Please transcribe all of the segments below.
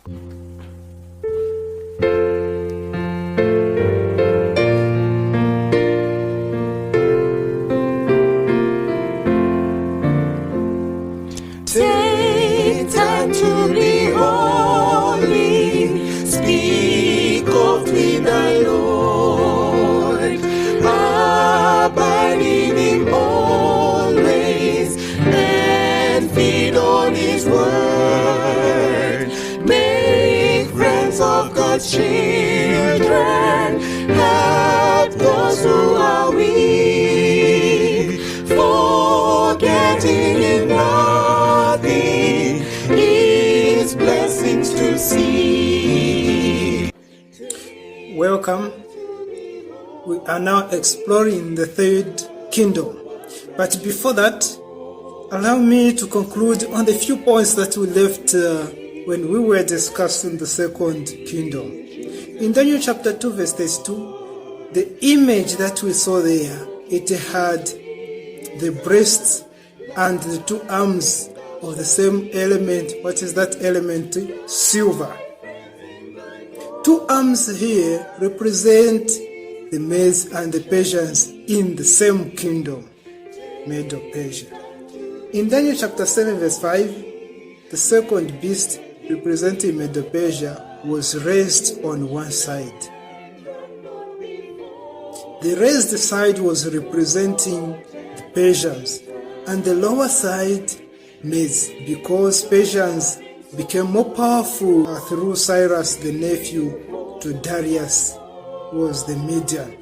Take time to be holy, speak of me thy Lord, abide in him always, and feed on his word. Make friends of God's children, help those who are weak, forgetting in nothing his blessings to see. Welcome. We are now exploring the third kingdom. But before that, allow me to conclude on the few points that we left when we were discussing the second kingdom. In Daniel chapter 2 verse 32, the image that we saw there, it had the breasts and the two arms of the same element. What is that element? Silver. Two arms here represent the Medes and the Persians in the same kingdom, Medo-Persia. In Daniel chapter 7 verse 5, the second beast representing Medo-Persia was raised on one side. The raised side was representing the Persians, and the lower side Medes, because Persians became more powerful through Cyrus, the nephew to Darius, who was the Median.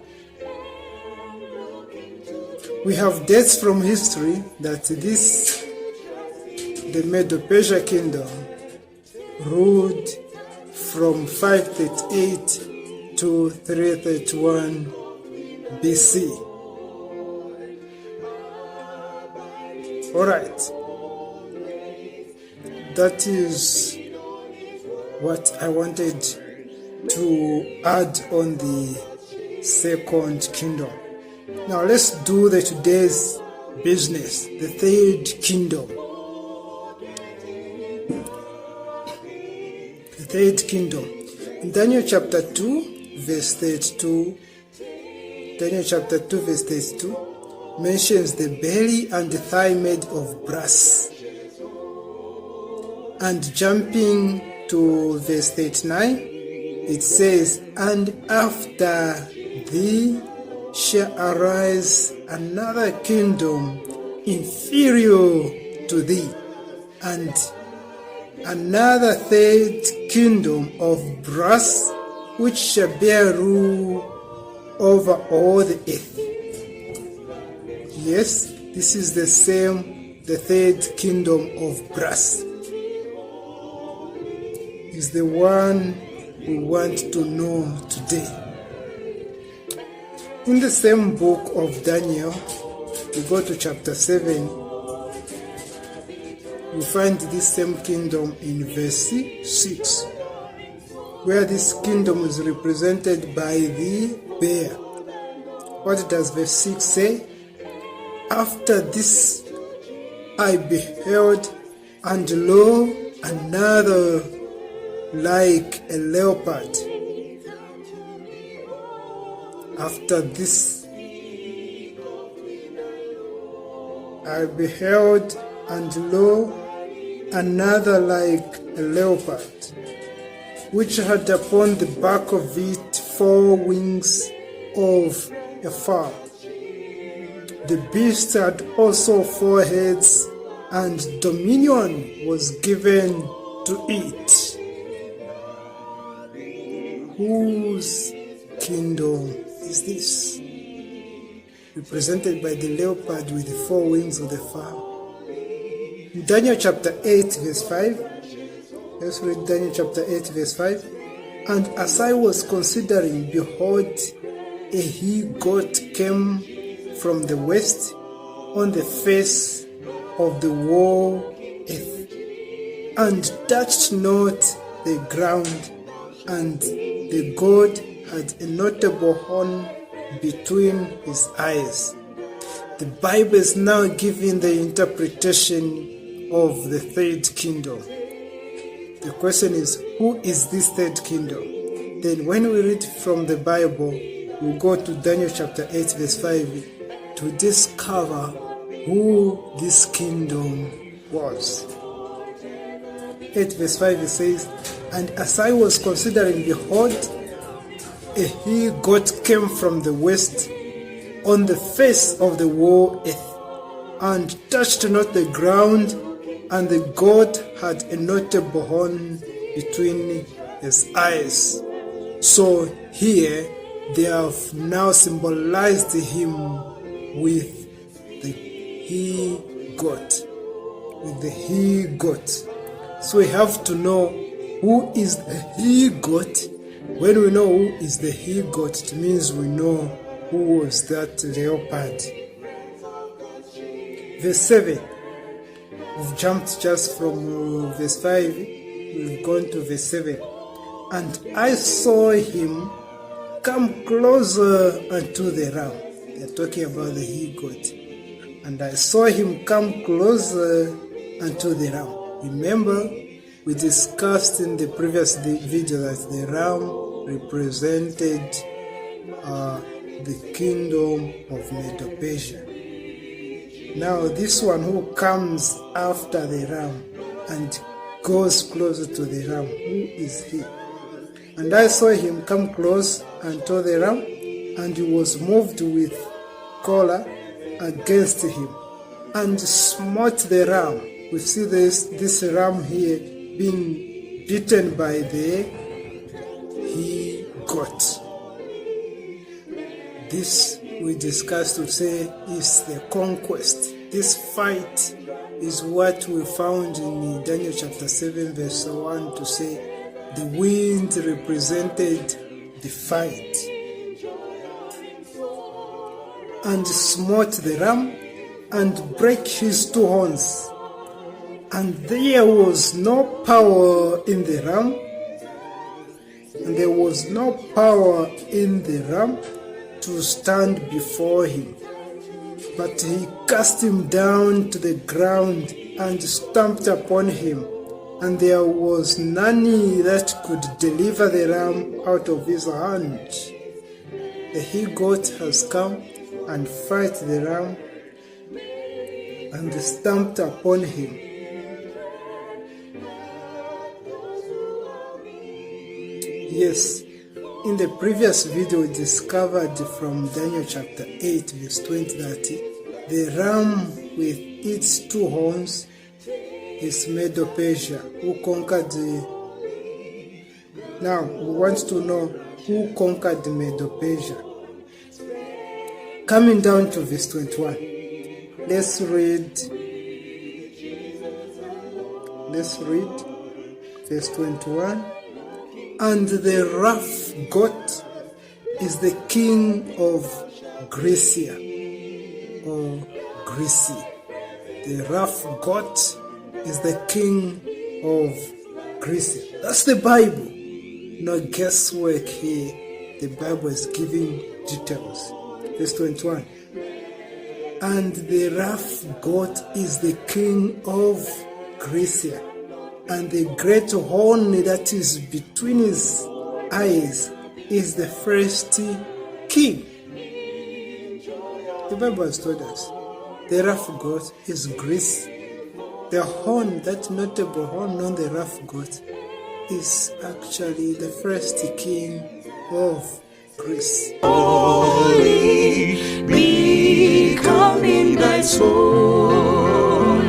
We have dates from history that the Medo-Persia kingdom ruled from 538 to 331 BC. Alright, that is what I wanted to add on the second kingdom. Now let's do the today's business, the third kingdom. The third kingdom. In Daniel chapter 2 verse 32, Daniel chapter 2 verse 32 mentions the belly and the thigh made of brass. And jumping to verse 39, it says, and after thee shall arise another kingdom inferior to thee, and another third kingdom of brass, which shall bear rule over all the earth. Yes, this is the same, the third kingdom of brass. Is the one we want to know today. In the same book of Daniel, we go to chapter 7, we find this same kingdom in verse 6, where this kingdom is represented by the bear. What does verse 6 say? After this I beheld, and lo, another like a leopard. After this I beheld, and lo, another like a leopard, which had upon the back of it 4 wings of a fowl. The beast had also 4 heads, and dominion was given to it. Whose kingdom is this? Represented by the leopard with the 4 wings of the fowl. In Daniel chapter 8 verse 5, let's read Daniel chapter 8 verse 5. And as I was considering, behold, a he-goat came from the west on the face of the whole earth, and touched not the ground, and the God had a notable horn between his eyes. The Bible is now giving the interpretation of the third kingdom. The question is, who is this third kingdom? Then when we read from the Bible, we go to Daniel chapter 8 verse 5 to discover who this kingdom was. 8 verse 5 it says, "And as I was considering, behold, a he-goat came from the west on the face of the whole earth, and touched not the ground, and the goat had a notable horn between his eyes." So here they have now symbolized him with the he-goat. With the he-goat. So we have to know who is the he-goat. When we know who is the he-goat, it means we know who was that leopard. Verse 7. We've jumped just from verse 5. We've gone to verse 7. "And I saw him come closer unto the ram." They're talking about the he-goat. "And I saw him come closer unto the ram." Remember, we discussed in the previous video that the ram represented the kingdom of Medo-Persia. Now this one who comes after the ram and goes closer to the ram, who is he? "And I saw him come close unto the ram, and he was moved with choler against him, and smote the ram." We see this ram here being beaten by the he-goat. This we discussed to say is the conquest. This fight is what we found in Daniel chapter 7 verse 1 to say the wind represented the fight. "And smote the ram, and brake his two horns. And there was no power in the ram, and there was no power in the ram to stand before him. But he cast him down to the ground and stamped upon him, and there was none that could deliver the ram out of his hand. The he-goat has come and fight the ram and stamped upon him. Yes, in the previous video we discovered from Daniel chapter 8 verse 20 that the ram with its two horns is Medo-Persia, who conquered Now we want to know who conquered Medo-Persia. Coming down to verse 21, let's read verse 21. "And the rough goat is the king of Grecia," or Greece. The rough goat is the king of Greece. That's the Bible. No guesswork here. The Bible is giving details. Verse 21. "And the rough goat is the king of Grecia, and the great horn that is between his eyes is the first king." The Bible has told us the rough goat is Greece. The horn, that notable horn on the rough goat, is actually the first king of Greece. Holy, become in thy soul,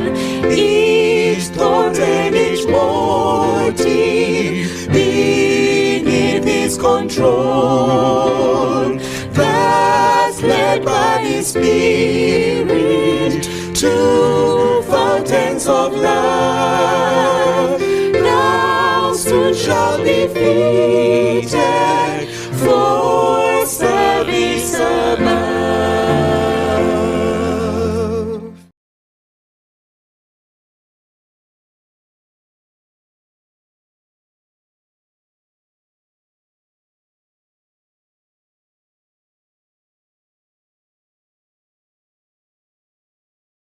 each thought and each motive beneath his control, thus led by his Spirit to fountains of love, now soon shall be fitted for service above.